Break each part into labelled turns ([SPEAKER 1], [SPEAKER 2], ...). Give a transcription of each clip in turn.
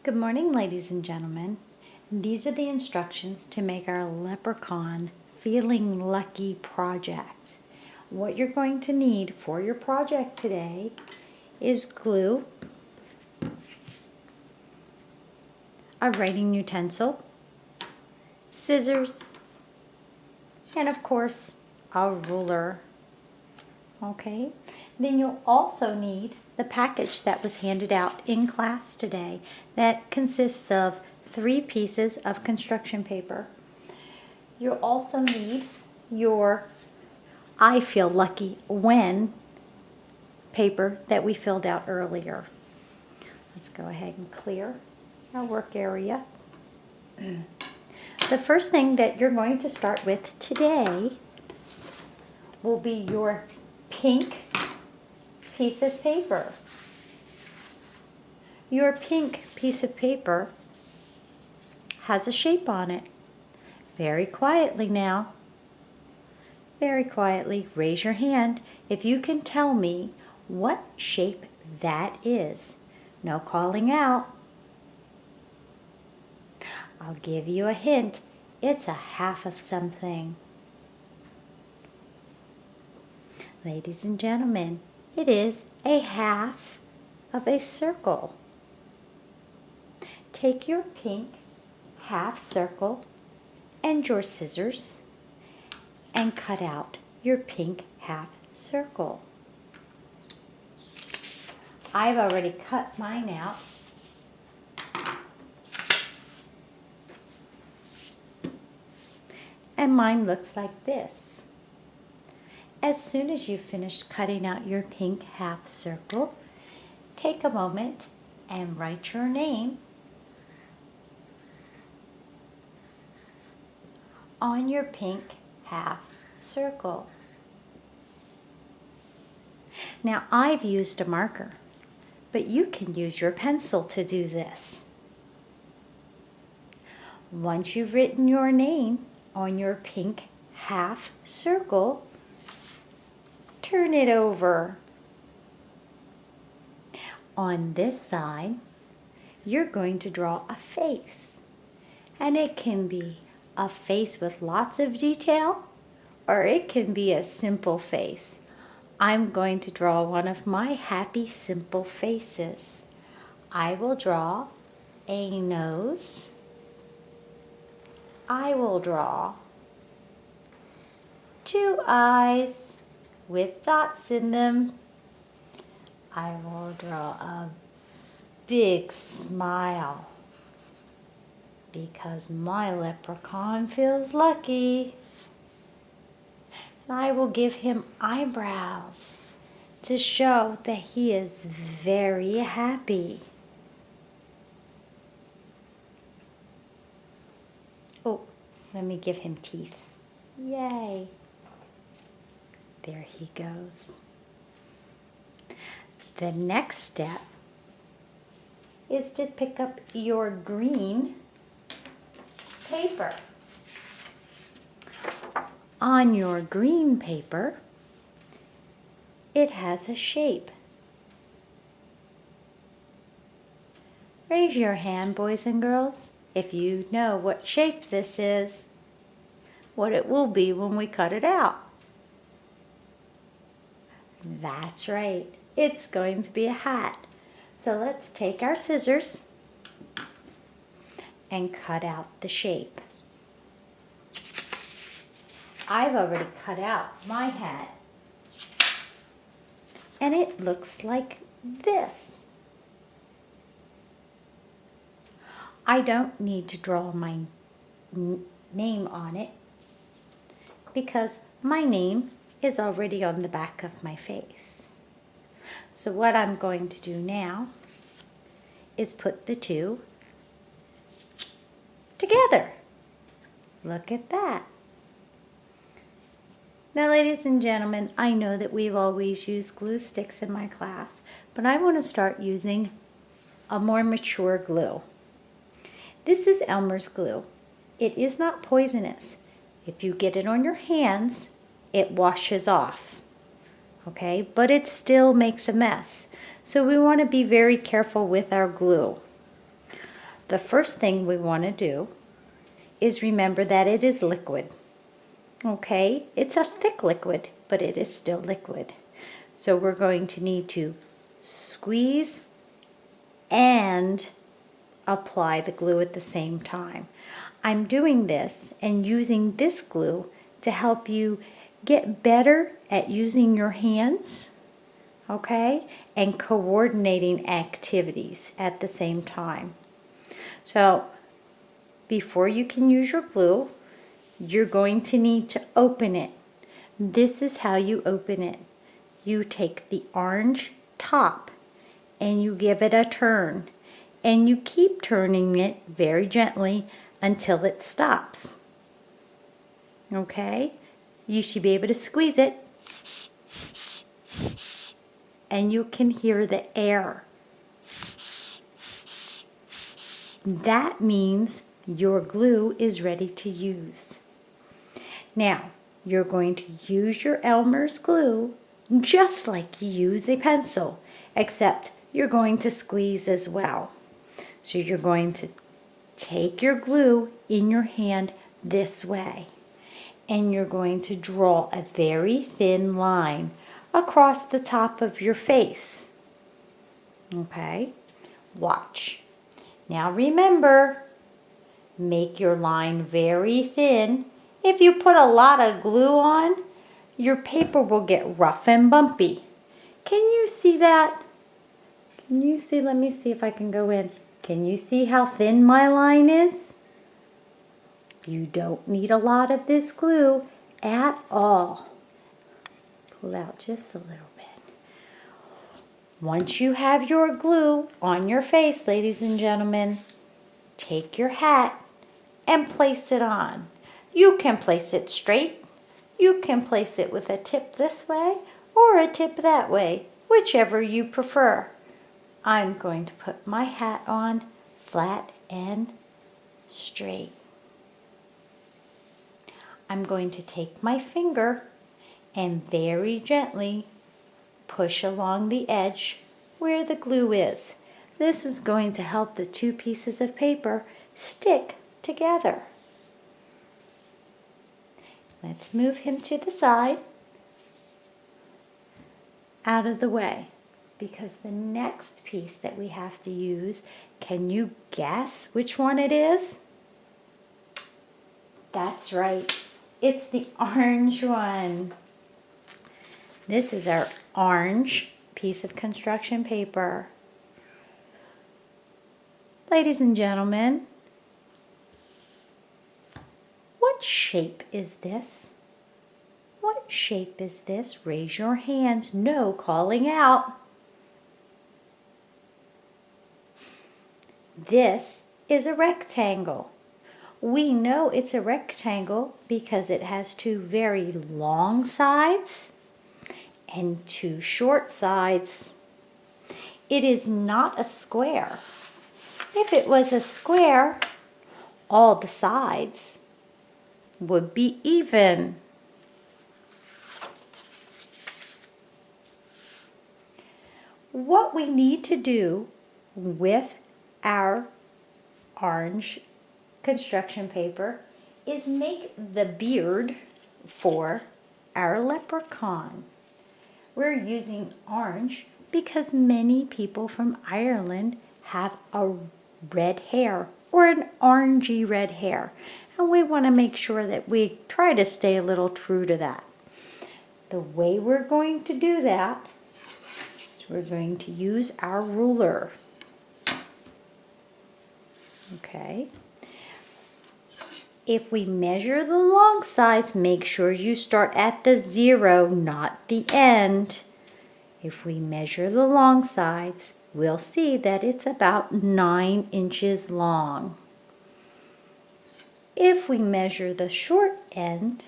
[SPEAKER 1] Good morning, ladies and gentlemen. These are the instructions to make our leprechaun feeling lucky project. What you're going to need for your project today is glue, a writing utensil, scissors, and of course, a ruler. Okay? Then you'll also need the package that was handed out in class today that consists of 3 pieces of construction paper. You'll also need your I Feel Lucky When paper that we filled out earlier. Let's go ahead and clear our work area. The first thing that you're going to start with today will be your pink piece of paper. Your pink piece of paper has a shape on it. Very quietly now, very quietly, raise your hand if you can tell me what shape that is. No calling out. I'll give you a hint. It's a half of something. Ladies and gentlemen, it is a half of a circle. Take your pink half circle and your scissors and cut out your pink half circle. I've already cut mine out. And mine looks like this. As soon as you've finished cutting out your pink half circle, take a moment and write your name on your pink half circle. Now I've used a marker, but you can use your pencil to do this. Once you've written your name on your pink half circle, turn it over. On this side, you're going to draw a face, and it can be a face with lots of detail, or it can be a simple face. I'm going to draw one of my happy simple faces. I will draw a nose. I will draw 2 eyes with dots in them. I will draw a big smile because my leprechaun feels lucky. And I will give him eyebrows to show that he is very happy. Oh, let me give him teeth. Yay! There he goes. The next step is to pick up your green paper. On your green paper, it has a shape. Raise your hand, boys and girls, if you know what shape this is, what it will be when we cut it out. That's right, it's going to be a hat. So let's take our scissors and cut out the shape. I've already cut out my hat, and it looks like this. I don't need to draw my name on it because my name is already on the back of my face. So what I'm going to do now is put the two together. Look at that. Now, ladies and gentlemen, I know that we've always used glue sticks in my class, but I want to start using a more mature glue. This is Elmer's glue. It is not poisonous. If you get it on your hands, it washes off, okay? But it still makes a mess. So we want to be very careful with our glue. the first thing we want to do is remember that it is liquid. Okay, it's a thick liquid, but it is still liquid. So we're going to need to squeeze and apply the glue at the same time. I'm doing this and using this glue to help you get better at using your hands, okay, and coordinating activities at the same time. So before you can use your glue, you're going to need to open it. This is how you open it. You take the orange top and you give it a turn, and you keep turning it very gently until it stops. Okay? You should be able to squeeze it and you can hear the air. That means your glue is ready to use. Now, you're going to use your Elmer's glue just like you use a pencil, except you're going to squeeze as well. So you're going to take your glue in your hand this way, and you're going to draw a very thin line across the top of your face. Okay? Watch. Now remember, make your line very thin. If you put a lot of glue on, your paper will get rough and bumpy. Can you see that? Can you see? Let me see if I can go in. Can you see how thin my line is? You don't need a lot of this glue at all. Pull out just a little bit. Once you have your glue on your face, ladies and gentlemen, take your hat and place it on. You can place it straight. You can place it with a tip this way or a tip that way, whichever you prefer. I'm going to put my hat on flat and straight. I'm going to take my finger and very gently push along the edge where the glue is. This is going to help the two pieces of paper stick together. Let's move him to the side, out of the way, because the next piece that we have to use, can you guess which one it is? That's right, it's the orange one. This is our orange piece of construction paper. Ladies and gentlemen, what shape is this? What shape is this? Raise your hands. No calling out. This is a rectangle. We know it's a rectangle because it has two very long sides and two short sides. It is not a square. If it was a square, all the sides would be even. What we need to do with our orange construction paper is make the beard for our leprechaun. We're using orange because many people from Ireland have a red hair or an orangey red hair, and we want to make sure that we try to stay a little true to that. The way we're going to do that is we're going to use our ruler. Okay. If we measure the long sides, make sure you start at the 0, not the end. If we measure the long sides, we'll see that it's about 9 inches long. If we measure the short end,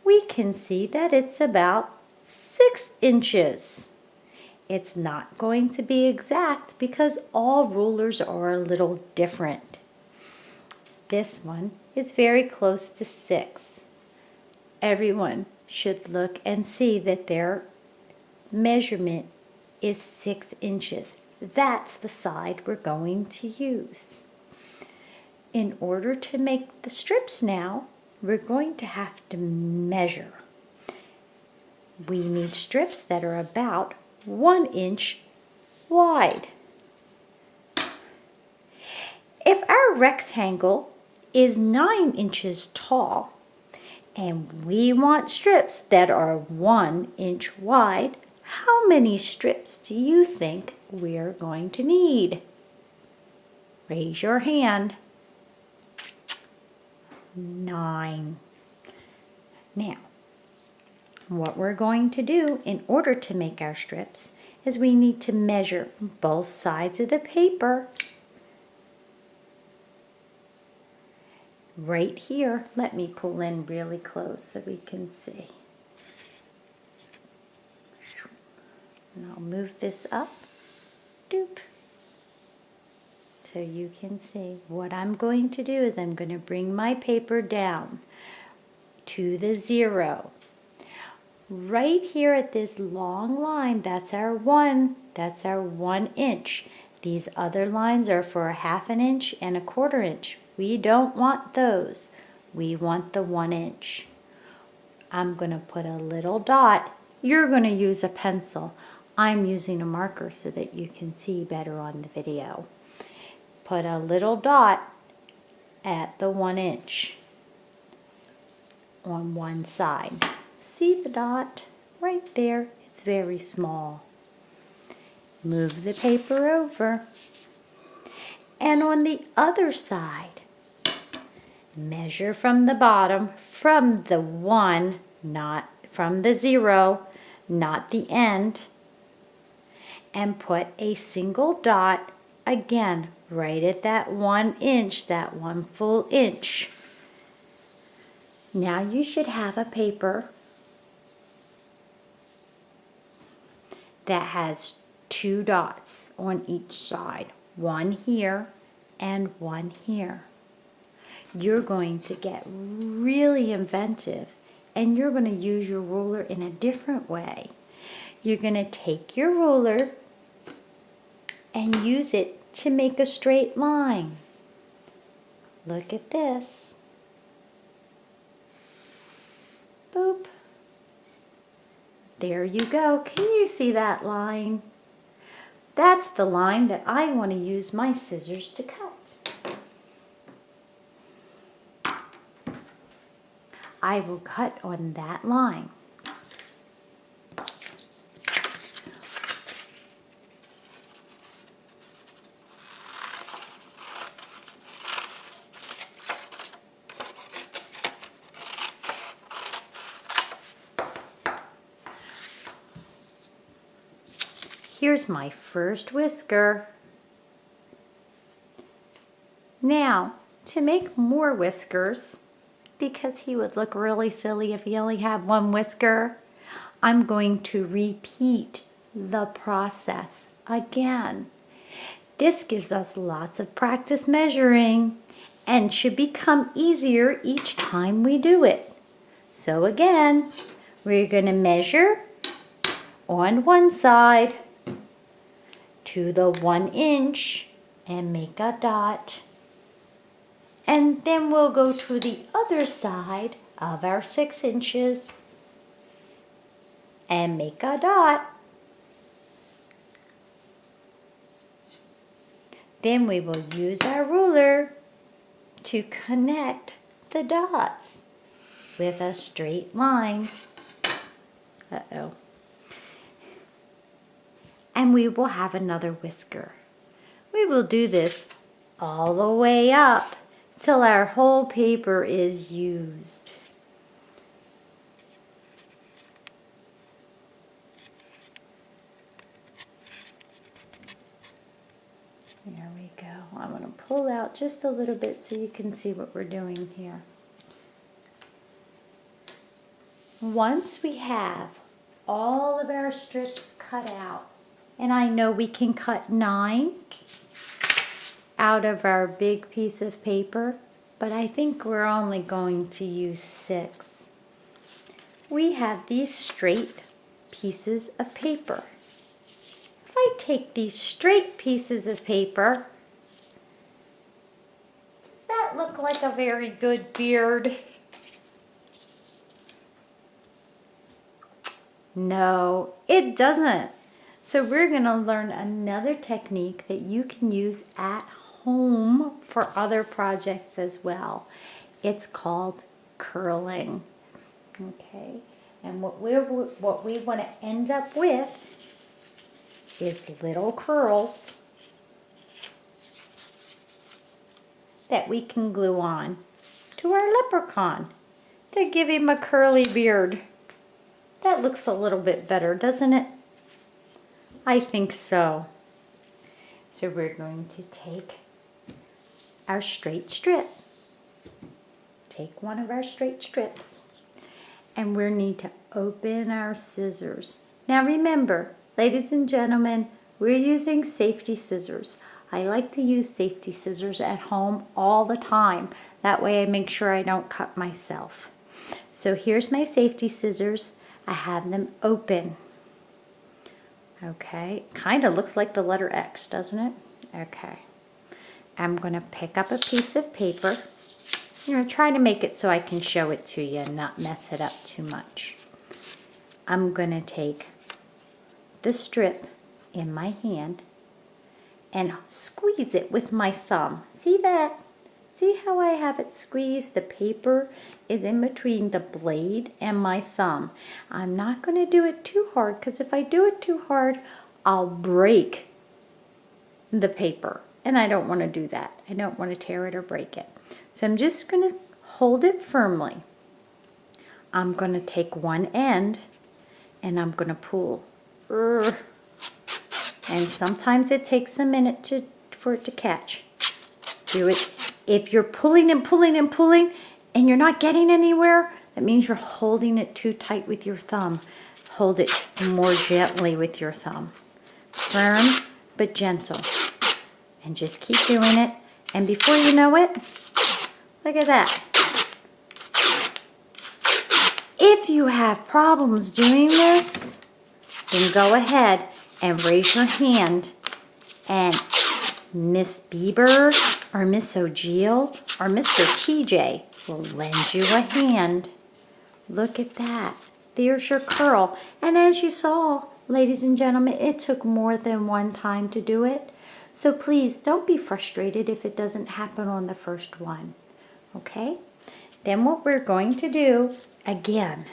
[SPEAKER 1] we can see that it's about 6 inches. It's not going to be exact because all rulers are a little different. This one is very close to 6. Everyone should look and see that their measurement is 6 inches. that's the side we're going to use. In order to make the strips now, we're going to have to measure. We need strips that are about 1 inch wide. If our rectangle is 9 inches tall and we want strips that are 1 inch wide, how many strips do you think we're going to need? Raise your hand. 9. Now, what we're going to do in order to make our strips is we need to measure both sides of the paper. Right here, let me pull in really close so we can see. And I'll move this up, doop, so you can see. What I'm going to do is I'm going to bring my paper down to the 0. Right here at this long line, that's our 1 inch. These other lines are for 1/2 inch and 1/4 inch. We don't want those. We want the 1 inch. I'm going to put a little dot. You're going to use a pencil. I'm using a marker so that you can see better on the video. Put a little dot at the 1 inch on one side. See the dot right there? It's very small. Move the paper over. And on the other side, measure from the bottom, from the 1, not from the 0, not the end, and put a single dot again right at that 1 inch, that 1 full inch. Now you should have a paper that has 2 dots on each side, 1 here and 1 here. You're going to get really inventive and you're going to use your ruler in a different way. You're going to take your ruler and use it to make a straight line. Look at this. Boop. There you go. Can you see that line? That's the line that I want to use my scissors to cut. I will cut on that line. Here's my first whisker. Now, to make more whiskers, because he would look really silly if he only had 1 whisker, I'm going to repeat the process again. This gives us lots of practice measuring and should become easier each time we do it. So again, we're going to measure on one side to the 1 inch and make a dot. And then we'll go to the other side of our 6 inches and make a dot. Then we will use our ruler to connect the dots with a straight line. Uh-oh. And we will have another whisker. We will do this all the way up till our whole paper is used. There we go. I'm going to pull out just a little bit so you can see what we're doing here. Once we have all of our strips cut out, and I know we can cut 9 out of our big piece of paper, but I think we're only going to use 6. We have these straight pieces of paper. if I take these straight pieces of paper, does that look like a very good beard? No, it doesn't. So we're going to learn another technique that you can use at home for other projects as well. It's called curling. Okay, and what we want to end up with is little curls that we can glue on to our leprechaun to give him a curly beard. That looks a little bit better, doesn't it? I think so. So we're going to take our straight strip. Take one of our straight strips. And we need to open our scissors. Now remember, ladies and gentlemen, we're using safety scissors. I like to use safety scissors at home all the time. That way I make sure I don't cut myself. So here's my safety scissors. I have them open. Okay, kind of looks like the letter X, doesn't it? Okay. I'm going to pick up a piece of paper. I'm going to try to make it so I can show it to you and not mess it up too much. I'm going to take the strip in my hand and squeeze it with my thumb. See that? See how I have it squeezed? The paper is in between the blade and my thumb. I'm not going to do it too hard because if I do it too hard, I'll break the paper. And I don't want to do that. I don't want to tear it or break it. So I'm just going to hold it firmly. I'm going to take one end and I'm going to pull. And sometimes it takes a minute for it to catch. Do it. If you're pulling and pulling and pulling and you're not getting anywhere, that means you're holding it too tight with your thumb. Hold it more gently with your thumb. Firm but gentle. And just keep doing it. And before you know it, look at that. If you have problems doing this, then go ahead and raise your hand and Miss Bieber or Miss O'Geel or Mr. TJ will lend you a hand. Look at that. There's your curl. And as you saw, ladies and gentlemen, it took more than one time to do it. So please don't be frustrated if it doesn't happen on the first one. Okay? Then what we're going to do, again,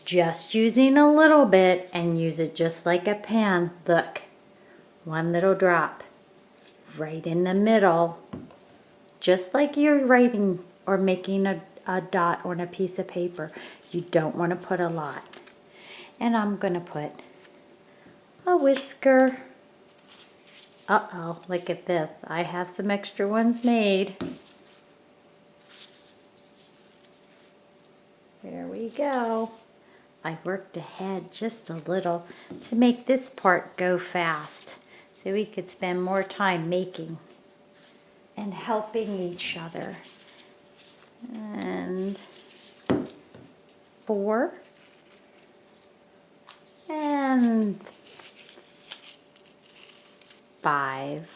[SPEAKER 1] just using a little bit and use it just like a pen. Look, one little drop right in the middle, just like you're writing or making a dot on a piece of paper. You don't want to put a lot. And I'm going to put a whisker. Uh-oh, look at this. I have some extra ones made. There we go. I worked ahead just a little to make this part go fast so we could spend more time making and helping each other. And 4 and 5.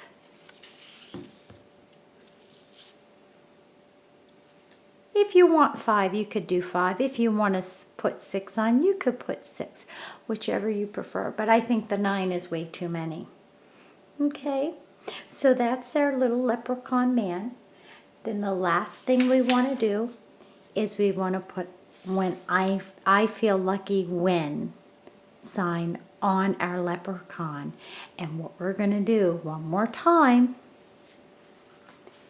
[SPEAKER 1] If you want 5, you could do 5. If you want to put 6 on, you could put 6, whichever you prefer. But I think the 9 is way too many. Okay, so that's our little leprechaun man. Then the last thing we want to do is we want to put when I feel lucky when sign on our leprechaun. And what we're going to do one more time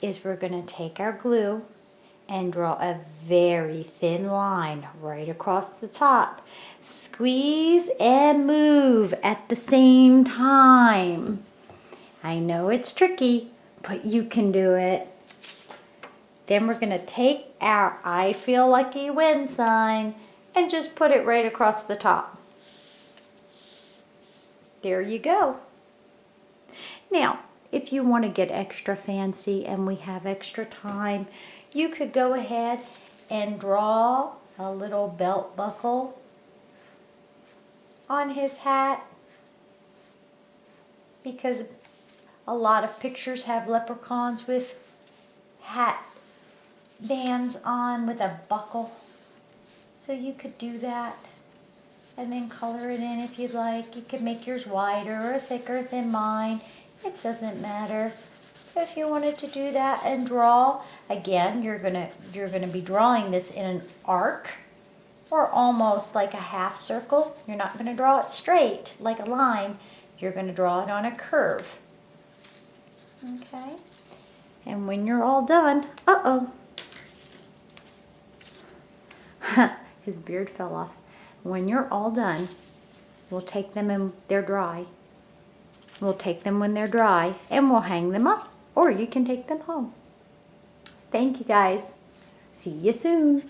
[SPEAKER 1] is we're going to take our glue and draw a very thin line right across the top. Squeeze and move at the same time. I know it's tricky, but you can do it. Then we're going to take our I feel lucky when sign and just put it right across the top. There you go. Now, if you want to get extra fancy and we have extra time, you could go ahead and draw a little belt buckle on his hat because a lot of pictures have leprechauns with hat bands on with a buckle. So you could do that and then color it in if you'd like. You could make yours wider or thicker than mine. It doesn't matter. If you wanted to do that and draw, again, you're gonna be drawing this in an arc or almost like a half circle. You're not gonna draw it straight like a line. You're gonna draw it on a curve. Okay? And when you're all done, his beard fell off. When you're all done, we'll take them and they're dry. We'll take them when they're dry and we'll hang them up, or you can take them home. Thank you guys. See you soon.